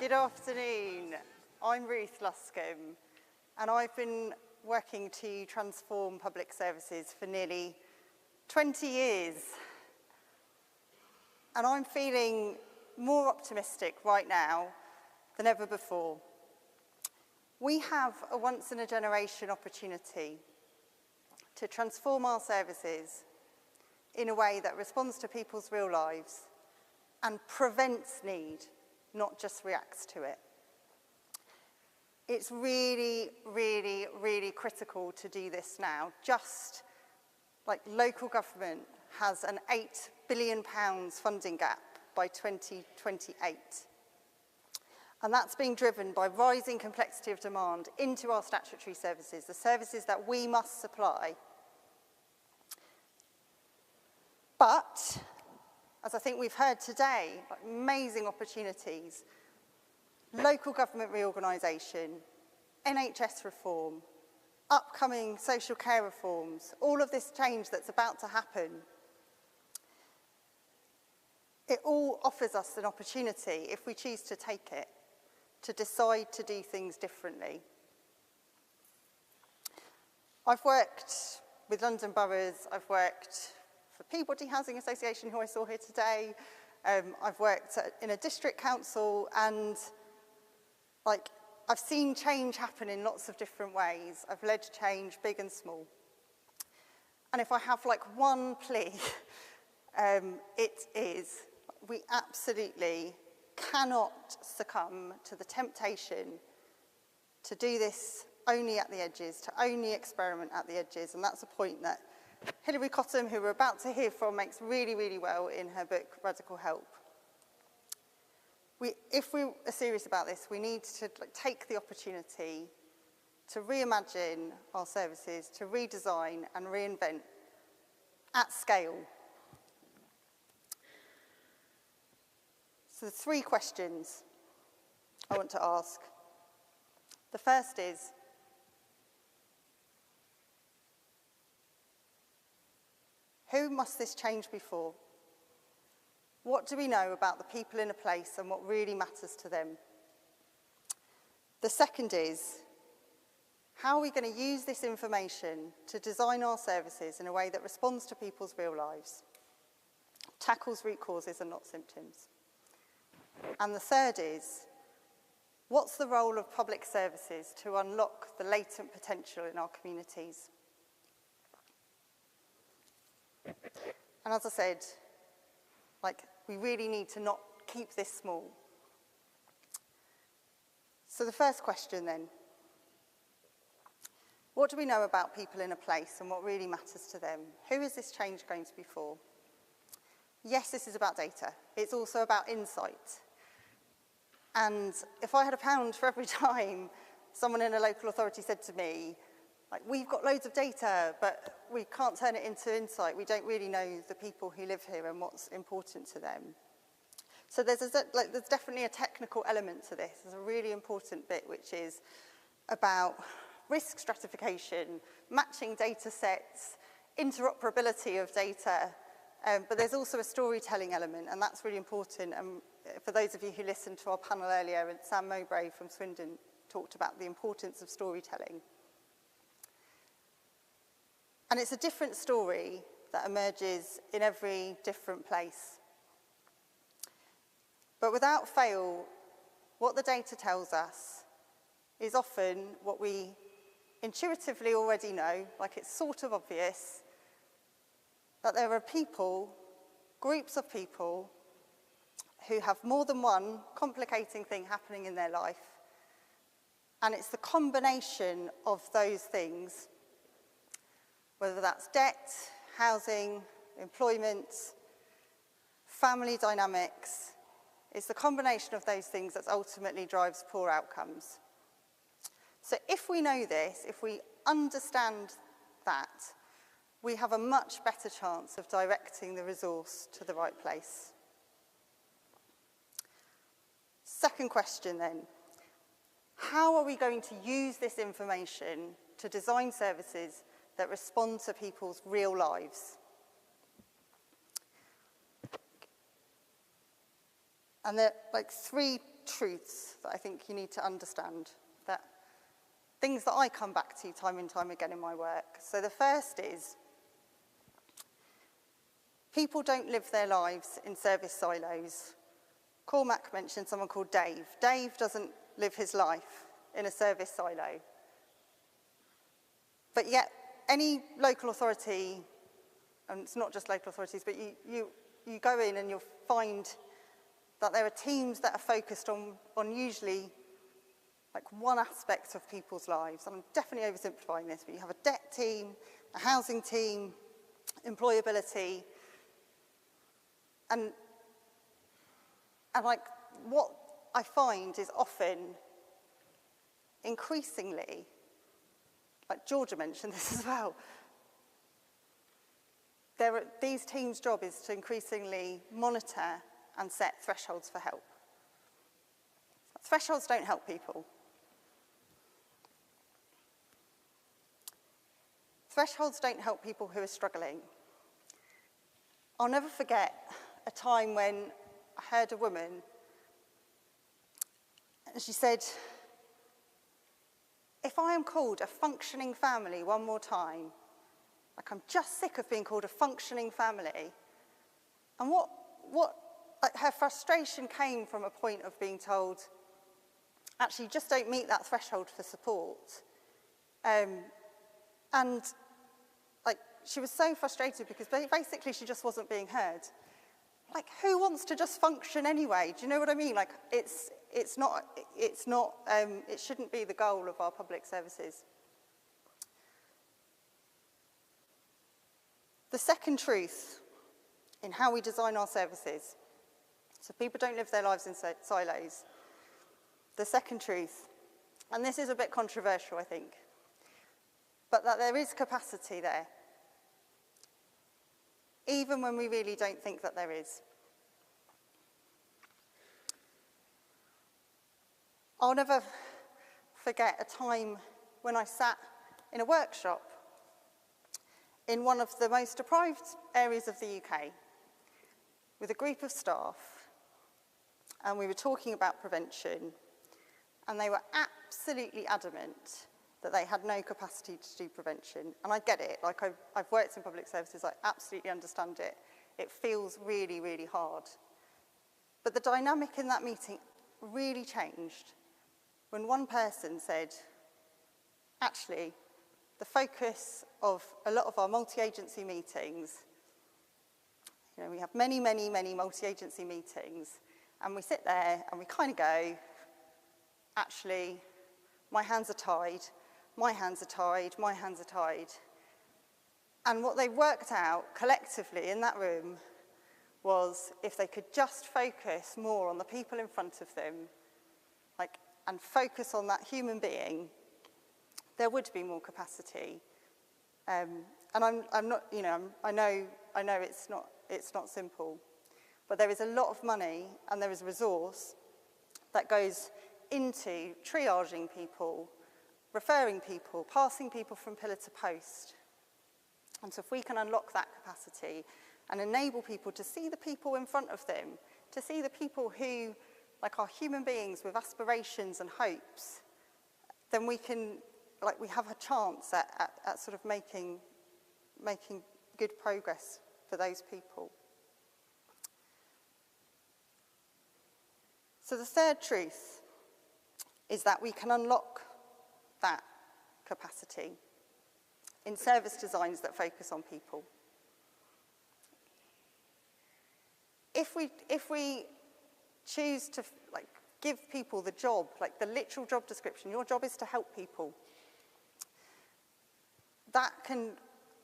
Good afternoon. I'm Ruth Luscombe, and I've been working to transform public services for nearly 20 years. And I'm feeling more optimistic right now than ever before. We have a once-in-a-generation opportunity to transform our services in a way that responds to people's real lives and prevents need, not just reacts to it. It's really, really, really critical to do this now. Just like local government has an £8 billion funding gap by 2028. And that's being driven by rising complexity of demand into our statutory services, the services that we must supply. But, as I think we've heard today, amazing opportunities, local government reorganisation, NHS reform, upcoming social care reforms, all of this change that's about to happen, it all offers us an opportunity, if we choose to take it, to decide to do things differently. I've worked with London boroughs, I've worked for Peabody Housing Association, who I saw here today, I've worked in a district council, and I've seen change happen in lots of different ways. I've led change, big and small. And if I have one plea, it is we absolutely cannot succumb to the temptation to do this only at the edges, to only experiment at the edges. And that's a point that Hilary Cottam, who we're about to hear from, makes really, really well in her book, Radical Help. If we are serious about this, we need to take the opportunity to reimagine our services, to redesign and reinvent at scale. So the 3 questions I want to ask. The first is, who must this change be for? What do we know about the people in a place and what really matters to them? The second is, how are we going to use this information to design our services in a way that responds to people's real lives, tackles root causes and not symptoms? And the third is, what's the role of public services to unlock the latent potential in our communities? And as I said, we really need to not keep this small. So the first question then, what do we know about people in a place and what really matters to them? Who is this change going to be for? Yes, this is about data. It's also about insight. And if I had £1 for every time someone in a local authority said to me, we've got loads of data, but we can't turn it into insight. We don't really know the people who live here and what's important to them. So there's definitely a technical element to this. There's a really important bit, which is about risk stratification, matching data sets, interoperability of data. But there's also a storytelling element, and that's really important. And for those of you who listened to our panel earlier, and Sam Mowbray from Swindon talked about the importance of storytelling. And it's a different story that emerges in every different place. But without fail, what the data tells us is often what we intuitively already know, it's sort of obvious, that there are people, groups of people, who have more than one complicating thing happening in their life. And it's the combination of those things, whether that's debt, housing, employment, family dynamics, it's the combination of those things that ultimately drives poor outcomes. So if we know this, if we understand that, we have a much better chance of directing the resource to the right place. Second question then, how are we going to use this information to design services that respond to people's real lives? And there are 3 truths that I think you need to understand, that things that I come back to time and time again in my work. So the first is, people don't live their lives in service silos. Cormac mentioned someone called Dave. Dave doesn't live his life in a service silo. But yet, any local authority, and it's not just local authorities, but you go in and you'll find that there are teams that are focused on usually like one aspect of people's lives. I'm definitely oversimplifying this, but you have a debt team, a housing team, employability, and like what I find is often increasingly, like Georgia mentioned this as well, these teams' job is to increasingly monitor and set thresholds for help. Thresholds don't help people. Thresholds don't help people who are struggling. I'll never forget a time when I heard a woman, and she said, if I am called a functioning family one more time, like I'm just sick of being called a functioning family. And what like her frustration came from a point of being told, actually, you just don't meet that threshold for support. And like she was so frustrated because basically she just wasn't being heard. Like, who wants to just function anyway? Do you know what I mean? Like, it shouldn't be the goal of our public services. The second truth in how we design our services, so people don't live their lives in silos. The second truth, and this is a bit controversial, I think, but that there is capacity there, even when we really don't think that there is. I'll never forget a time when I sat in a workshop in one of the most deprived areas of the UK with a group of staff, and we were talking about prevention, and they were absolutely adamant that they had no capacity to do prevention. And I get it, like I've worked in public services, I absolutely understand it. It feels really, really hard. But the dynamic in that meeting really changed when one person said, actually, the focus of a lot of our multi-agency meetings, you know, we have many, many, many multi-agency meetings, and we sit there and we kind of go, actually, my hands are tied, my hands are tied, my hands are tied. And what they worked out collectively in that room was if they could just focus more on the people in front of them, like, and focus on that human being, there would be more capacity. And I'm not, you know, I know it's not simple, but there is a lot of money and there is resource that goes into triaging people, referring people, passing people from pillar to post. And so if we can unlock that capacity and enable people to see the people in front of them, to see the people who, like, are human beings with aspirations and hopes, then we can, like, we have a chance at sort of making good progress for those people. So the third truth is that we can unlock that capacity in service designs that focus on people. If we choose to, like, give people the job, like the literal job description, your job is to help people, that can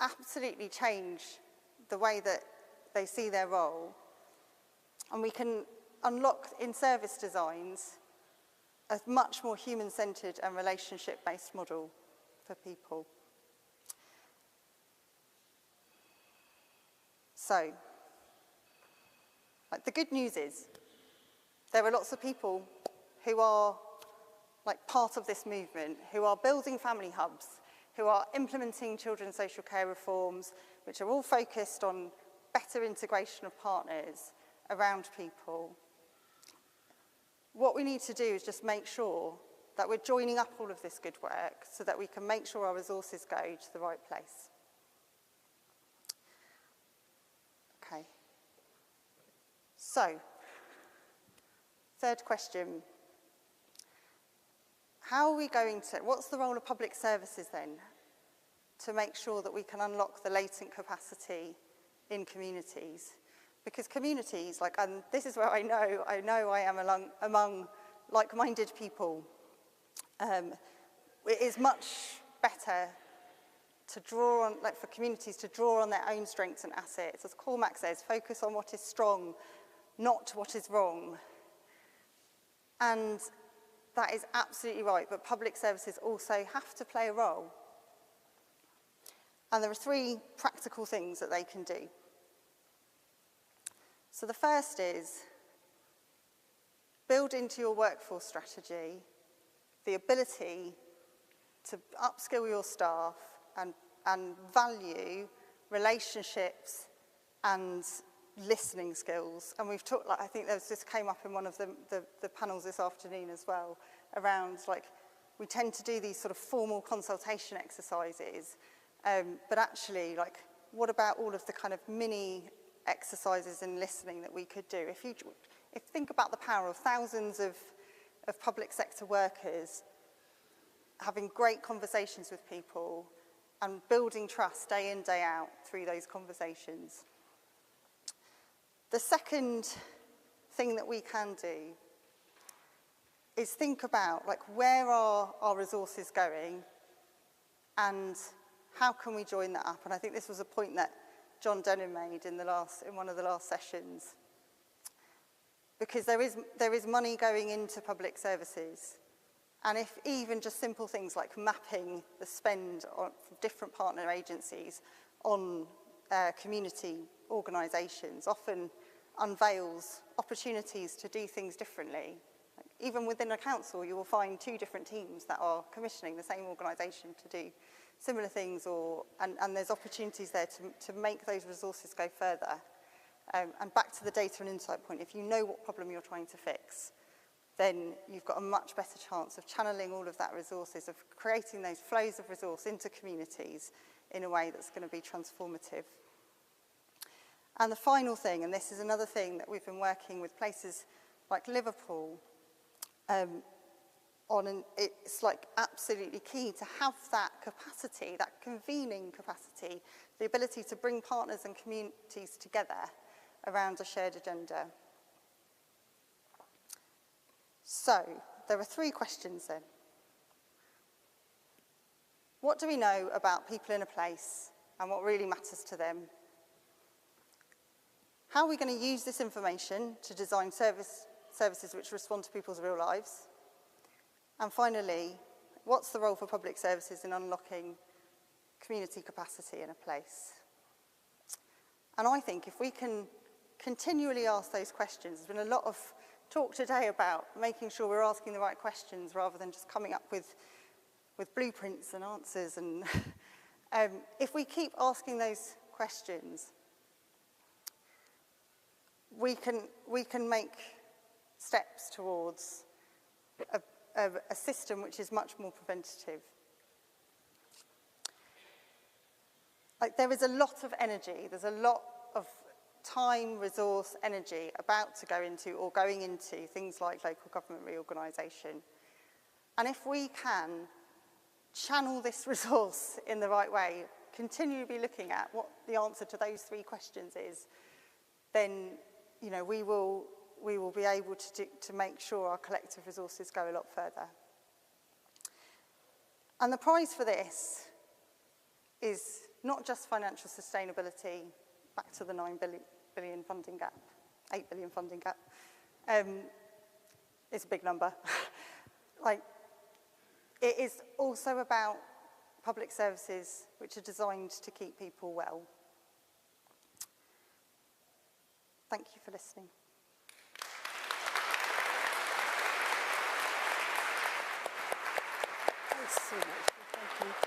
absolutely change the way that they see their role. And we can unlock in service designs a much more human-centred and relationship-based model for people. So, like, the good news is there are lots of people who are, like, part of this movement, who are building family hubs, who are implementing children's social care reforms, which are all focused on better integration of partners around people. what we need to do is just make sure that we're joining up all of this good work so that we can make sure our resources go to the right place. Okay. So, third question. How are we going to, what's the role of public services then to make sure that we can unlock the latent capacity in communities? Because communities, and this is where I know I am among like-minded people. It is much better to draw on, for communities to draw on their own strengths and assets. As Cormac says, focus on what is strong, not what is wrong. And that is absolutely right, but public services also have to play a role. And there are 3 practical things that they can do. So the first is build into your workforce strategy the ability to upskill your staff and value relationships and listening skills. And we've talked, I think this came up in one of the panels this afternoon as well, around we tend to do these sort of formal consultation exercises, but actually what about all of the kind of mini exercises in listening that we could do? If you think about the power of thousands of public sector workers having great conversations with people and building trust day in, day out through those conversations. The second thing that we can do is think about where are our resources going and how can we join that up? And I think this was a point that John Denham made in one of the last sessions. Because there is money going into public services. And if even just simple things like mapping the spend on different partner agencies on community organisations often unveils opportunities to do things differently. Even within a council, you will find 2 different teams that are commissioning the same organisation to do similar things, and there's opportunities there to make those resources go further. And back to the data and insight point, if you know what problem you're trying to fix, then you've got a much better chance of channeling all of that resources, of creating those flows of resource into communities in a way that's going to be transformative. And the final thing, and this is another thing that we've been working with places like Liverpool on, and it's absolutely key to have that capacity, that convening capacity, the ability to bring partners and communities together around a shared agenda. So, there are 3 questions then. What do we know about people in a place and what really matters to them? How are we going to use this information to design services which respond to people's real lives? And finally, what's the role for public services in unlocking community capacity in a place? And I think if we can continually ask those questions, there's been a lot of talk today about making sure we're asking the right questions rather than just coming up with blueprints and answers. And if we keep asking those questions, we can make steps towards a system which is much more preventative. There is a lot of energy, there's a lot of time, resource, energy about to go into or going into things like local government reorganisation. And if we can channel this resource in the right way, continue to be looking at what the answer to those 3 questions is, then we will be able to make sure our collective resources go a lot further. And the prize for this is not just financial sustainability, back to the 9 billion funding gap, 8 billion funding gap. It's a big number. It is also about public services which are designed to keep people well. Thank you for listening. Thanks so much. Thank you.